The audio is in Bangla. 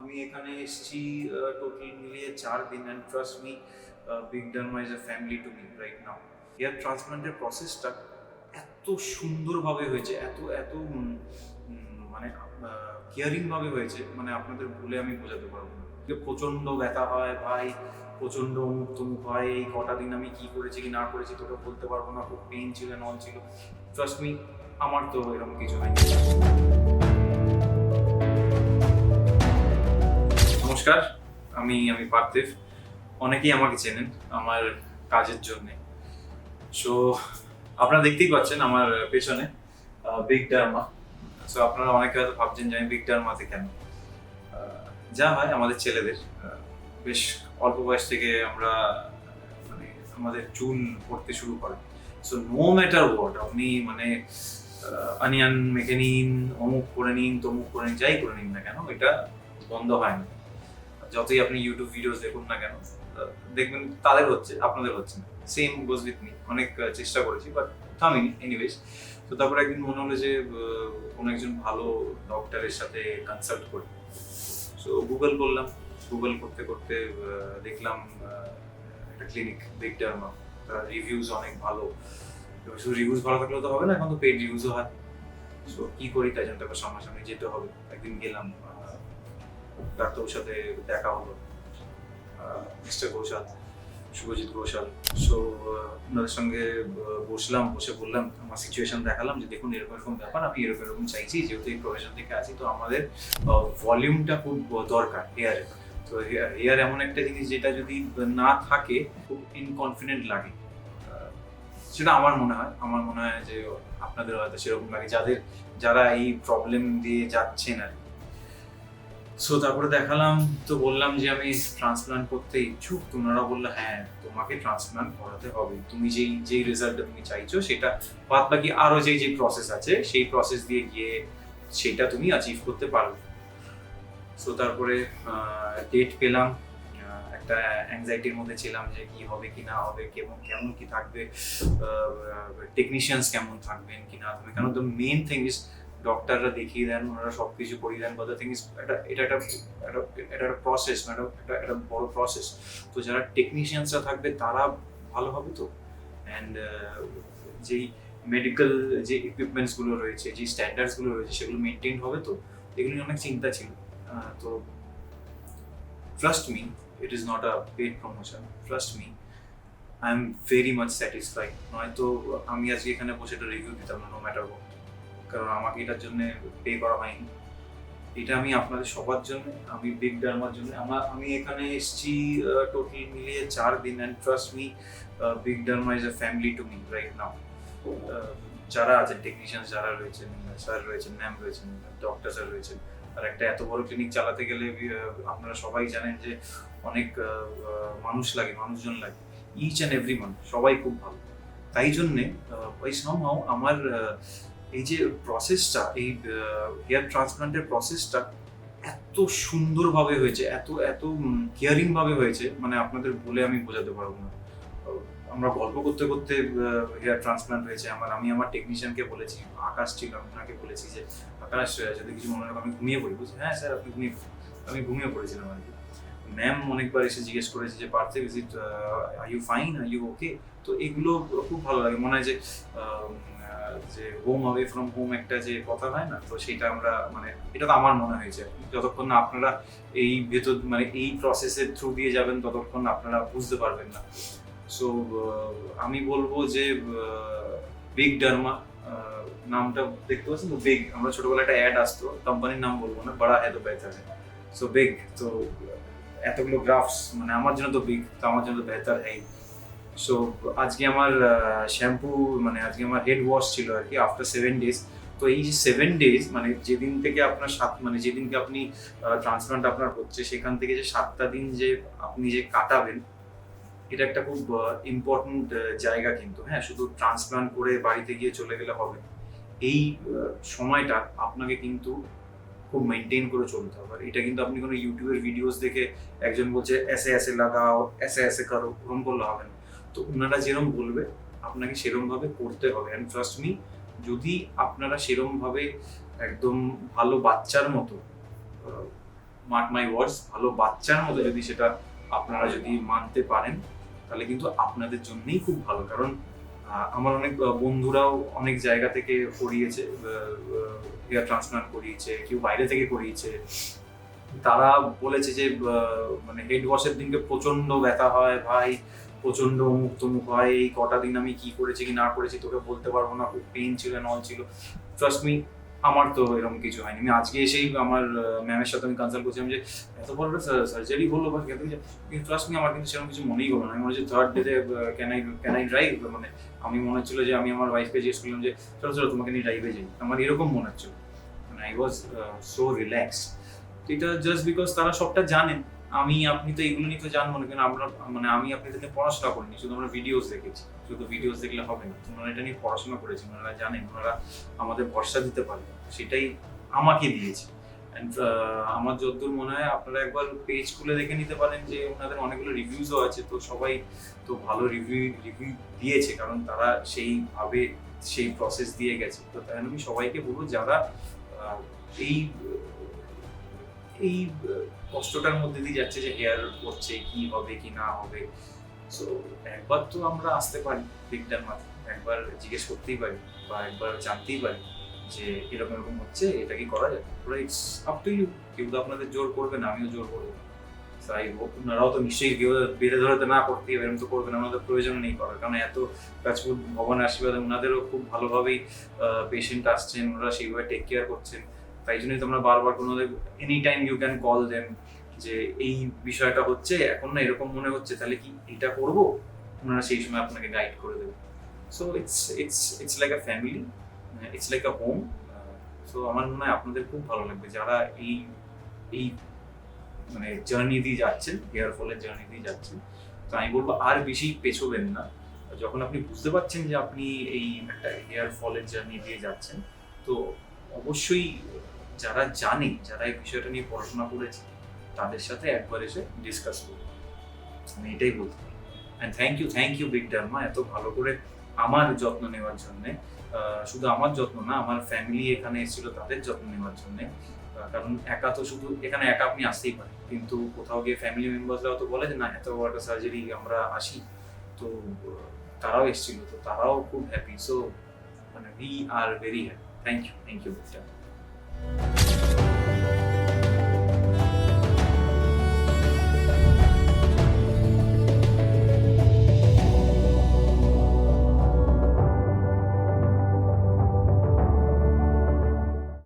আমি এখানে এসেছি টোটাল মিলিয়ে 4 দিন and trust me Big Derma is a family to me right now. হেয়ার ট্রান্সপ্লান্টের প্রসেসটা এত সুন্দরভাবে হয়েছে, এত এত মানে কেয়ারিংভাবে হয়েছে, মানে আপনাদের বলে আমি বোঝাতে পারবো না। প্রচণ্ড ব্যথা হয় ভাই, প্রচণ্ড মুখ তুমুখ হয়। এই কটা দিন আমি কী করেছি কি না করেছি তোকে বলতে পারবো না, খুব পেইন ছিল, নল ছিল। ট্রাস্ট মি, আমার তো এরকম কিছু হয়নি। নমস্কার, আমি আমি পার্থিব। অনেকেই আমাকে চেনেন আমার কাজের জন্যে। সো আপনারা দেখতেই পাচ্ছেন আমার পেছনে বিগ ডার্মা। সো আপনারা অনেকে হয়তো ভাবছেন যে আমি বিগ ডার্মাতে কেন। যা হয় আমাদের ছেলেদের বেশ অল্প বয়স থেকে আমরা মানে আমাদের চুল পড়তে শুরু করে। সো নো ম্যাটার হোয়াট, আপনি মানে অনিয়ন মেখে নিন, অমুক করে নিন, তমুক করে নিন, যাই করে নিন না কেন, এটা বন্ধ হয় না। যতই আপনি ইউটিউব ভিডিওস দেখুন না কেন, দেখবেন তাদের হচ্ছে, আপনাদের হচ্ছে না। Same goes with me. অনেক চেষ্টা করেছি বাট থামিনি এনিওয়েজ। তো তারপরে একদিন মনে হলো যে কোনো একজন ভালো ডক্টরের সাথে কনসাল্ট করি। সো গুগল করলাম, গুগল করতে করতে দেখলাম একটা ক্লিনিক বিগ ডার্মা, তার রিভিউজ অনেক ভালো। শুধু রিভিউজ ভালো থাকলেও তো হবে না, এখন তো পেড রিভিউজও হয়। সো কি করি, তাই জন্য তারপর সামনাসামনি যেতে হবে। একদিন গেলাম, ডাক্তারের সাথে দেখা হলো, মিস্টার ঘোষাল, শুভজিৎ ঘোষাল। সো ওনাদের সঙ্গে বসলাম, বসে বললাম, আমার সিচুয়েশন দেখালাম যে দেখুন এরকম এরকম ব্যাপার, আমি এরকম এরকম চাইছি, যেহেতু এই প্রফেশন থেকে আছি তো আমাদের ভলিউমটা খুব দরকার হেয়ারে। তো হেয়ার এমন একটা জিনিস যেটা যদি না থাকে খুব ইনকনফিডেন্ট লাগে। সেটা আমার মনে হয় যে আপনাদের হয়তো সেরকম লাগে, যারা এই প্রবলেম দিয়ে যাচ্ছেন আর কি। সো তারপরে দেখালাম, তো বললাম যে আমি ট্রান্সপ্লান্ট করতে ইচ্ছুক। তোমরা বললো হ্যাঁ, তোমাকে ট্রান্সপ্লান্ট করাতে হবে, তুমি যেই রেজাল্টটা তুমি চাইছো সেটা, বাদ বাকি আরো যে প্রসেস আছে সেই প্রসেস দিয়ে গিয়ে সেটা তুমি অ্যাচিভ করতে পারবে। সো তারপরে ডেট পেলাম। একটা অ্যাংজাইটির মধ্যে ছিলাম যে কি হবে কি না হবে, কেমন কেমন কি থাকবে, টেকনিশিয়ানস কেমন থাকবেন কি না থাকবে। কারণ দ্য মেইন থিং ইজ ডক্টররা দেখিয়ে দেন, ওনারা সব কিছু করিয়ে দেন, বাট দ্য থিং ইজ এটা একটা প্রসেস, একটা বড় প্রসেস। তো যারা টেকনিশিয়ানসরা থাকবে তারা ভালো হবে তো, অ্যান্ড যেই মেডিকেল যে ইকুইপমেন্টসগুলো রয়েছে, যে স্ট্যান্ডার্ডসগুলো রয়েছে সেগুলো মেনটেন হবে তো, এগুলো নিয়ে অনেক চিন্তা ছিল। তো trust me, it is not a paid promotion. Trust me, I am very much satisfied. নয়তো আমি আজকে এখানে বসে একটা রিভিউ দিতাম না, নো ম্যাটার হোয়াট। কারণ আমাকে এটার জন্য পে করা হয়নি। এটা আমি আপনাদের সবার জন্য, আমি বিগ ডার্মার জন্য। আমি এখানে এসেছি টোটাল মিলিয়ে 4 দিন and trust me, Big Derma is a family to me right নাও। যারা আছেন টেকনিশিয়ান, যারা রয়েছেন, স্যার রয়েছেন, ম্যাম রয়েছেন, ডক্টর স্যার রয়েছেন, আর একটা এত বড় ক্লিনিক চালাতে গেলে আপনারা সবাই জানেন যে অনেক মানুষ লাগে, মানুষজন লাগে, ইচ অ্যান্ড এভরি ওয়ান, সবাই খুব ভালো। তাই জন্যে ওই সামহাও আমার এই যে প্রসেসটা, এই হেয়ার ট্রান্সপ্লান্টের প্রসেসটা এত সুন্দরভাবে হয়েছে, এত এত কেয়ারিংভাবে হয়েছে, মানে আপনাদের বলে আমি বোঝাতে পারবো না। আমরা গল্প করতে করতে হেয়ার ট্রান্সপ্লান্ট হয়েছে আমি আমার টেকনিশিয়ানকে বলেছি, আকাশ ছিল, আমি ওনাকে বলেছি যে আকাশ যদি কিছু মনে রাখো আমি ঘুমিয়ে পড়ি। বলছি হ্যাঁ স্যার আপনি ঘুমিয়ে পড়ুন। আমি ঘুমিয়ে পড়েছিলাম আর কি। ম্যাম অনেকবার এসে জিজ্ঞেস করেছে যে Parthiv, is it are you fine, are you okay. তো এগুলো খুব ভালো লাগে। মনে হয় যে হোম অ্যাওয়ে ফ্রম হোম একটা যে কথা হয় না, তো সেটা আমরা মানে এটা তো আমার মনে হয়েছে। যতক্ষণ না আপনারা এই ভেতর মানে এই প্রসেসের থ্রু দিয়ে যাবেন ততক্ষণ আপনারা বুঝতে পারবেন না। সো আমি বলবো যে বিগ ডার্মা নামটা দেখতে পাচ্ছেন তো, বিগ, আমরা ছোটবেলায় একটা অ্যাড আসতো, কোম্পানির নাম বলবো না, বড়া হ্যাঁ তো বেহতর হ্যাঁ। সো বিগ, তো এতগুলো গ্রাফস মানে আমার জন্য তো বিগ, তো আমার জন্য তো বেহতর হ্যাঁ। সো আজকে আমার শ্যাম্পু মানে আজকে আমার হেড ওয়াশ ছিল আর কি, আফটার 7 days। তো এই যে 7 days মানে যেদিন থেকে আপনার মানে যেদিনকে আপনি ট্রান্সপ্লান্ট আপনার হচ্ছে সেখান থেকে যে 7টা দিন যে আপনি যে কাটাবেন, এটা একটা খুব ইম্পর্টেন্ট জায়গা কিন্তু। হ্যাঁ, শুধু ট্রান্সপ্লান্ট করে বাড়িতে গিয়ে চলে গেলে হবে। এই সময়টা আপনাকে কিন্তু খুব মেনটেন করে চলতে হবে। আর এটা কিন্তু আপনি কোনো ইউটিউবের ভিডিওস দেখে একজন বলছে এসে এসে লাগাও, এসে এসে করো, ওরকম করলে হবে না। তো ওনারা যেরকম বলবে আপনাকে সেরকমভাবে করতে হবে। অ্যান্ড ট্রাস্ট মি, যদি আপনারা সেরকমভাবে একদম ভালো বাচ্চার মতো মার্ক মাই ওয়ার্ডস, ভালো বাচ্চার মতো যদি সেটা আপনারা যদি মানতে পারেন তাহলে কিন্তু আপনাদের জন্যই খুব ভালো। কারণ আমার অনেক বন্ধুরাও অনেক জায়গা থেকে করিয়েছে, হেয়ার ট্রান্সপ্লান্ট করিয়েছে, কেউ বাইরে থেকে করিয়েছে। তারা বলেছে যে মানে হেড ওয়াশের দিনকে প্রচন্ড ব্যথা হয় ভাই, প্রচন্ড অমুক তমুক হয়, এই কটা দিন আমি কি করেছি কি না করেছি তোকে বলতে পারবো না, খুব পেইন ছিল নল ছিল। ট্রাস্ট মি, আমার তো এরকম কিছু হয়নি। আমি আজকে এসেই আমার ম্যামের সাথে আমি কনসাল্ট করছিলাম যে এত বড় সার্জারি হলো বা ট্রাস্ট মি, আমার কিন্তু সেরকম কিছু মনেই হলো না। আমি মনে হচ্ছে থার্ড ডেতে ক্যান আই ড্রাইভ, মানে আমি মনে হচ্ছিল যে আমি আমার ওয়াইফকে জিজ্ঞেস করলাম যে চলো চলো তোমাকে নিয়ে ড্রাইভে যাই, আমার এরকম মনে হচ্ছিল। মানে আই ওয়াজ সো রিল্যাক্সড। এটা জাস্ট বিকজ তারা সবটা জানেন। আমি আপনি তো এগুলো নিয়ে তো জানবো না, কেন আমরা মানে আমি আপনাদের নিয়ে পড়াশোনা করিনি, শুধু আমরা ভিডিওস দেখেছি। শুধু ভিডিওস দেখলে হবে না, ওনারা এটা নিয়ে পড়াশোনা করেছেন, ওনারা জানেন, ওনারা আমাদের ভরসা দিতে পারে, সেটাই আমাকে দিয়েছে। অ্যান্ড আমার যতদূর মনে হয় আপনারা একবার পেজ খুলে দেখে নিতে পারেন যে ওনাদের অনেকগুলো রিভিউজও আছে, তো সবাই তো ভালো রিভিউ দিয়েছে, কারণ তারা সেইভাবে সেই প্রসেস দিয়ে গেছে। তো তাই আমি সবাইকে বলবো যারা এই এই কষ্টটার মধ্যে দিয়ে যাচ্ছে যে হেয়ার করছে, কি হবে কি না হবে, সো একবার তো আমরা আসতে পারি বিগটার মাথায়, একবার জিজ্ঞেস করতেই পারি বা একবার জানতেই পারি যে এরকম এরকম হচ্ছে, এটা কি করা যায়। ইটস আপ টু ইউ, কেউ তো আপনাদের জোর করবে না, আমিও জোর করবো না। তাই হোক, ওনারাও তো নিশ্চয়ই কেউ বেঁধে ধরাতে না করতে এরকম তো করবে না, ওনাদের প্রয়োজন নেই করার, কারণ এত কাজপুর ভগবানের আশীর্বাদে ওনাদেরও খুব ভালোভাবেই পেশেন্ট আসছেন, ওনারা সেইভাবে টেক কেয়ার করছেন। তাই জন্যই তোমরা বারবার কোনো any time you can call them যে এই বিষয়টা হচ্ছে এখন না, এরকম মনে হচ্ছে, তাহলে কি এটা করবো, ওনারা সেই সময় আপনাকে গাইড করে দেবে। So it's like a family, it's like a home. So আমার মনে হয় আপনাদের খুব ভালো লাগবে যারা এই এই মানে জার্নি দিয়ে যাচ্ছেন, হেয়ার ফলের জার্নি দিয়ে যাচ্ছেন। তো আমি বলবো আর বেশি পেছোবেন না। যখন আপনি বুঝতে পারছেন যে আপনি এই একটা হেয়ার ফলের জার্নি দিয়ে যাচ্ছেন, তো অবশ্যই যারা জানে, যারা এই বিষয়টা নিয়ে পড়াশোনা করেছে, তাদের সাথে একবার এসে ডিসকাস করুন। আমি এটাই বলতে পারি। And thank you Big Derma, এত ভালো করে আমার যত্ন নেওয়ার জন্যে। শুধু আমার যত্ন না, আমার ফ্যামিলি এখানে এসেছিল তাদের যত্ন নেওয়ার জন্যে। কারণ একা তো শুধু এখানে একা আপনি আসতেই পারেন, কিন্তু কোথাও গিয়ে ফ্যামিলি মেম্বার্সরাও তো বলে যে না এত বড় একটা সার্জারি আমরা আসি, তো তারাও এসেছিল, তো তারাও খুব হ্যাপি। সো মানে we are very happy. Thank you Big derma.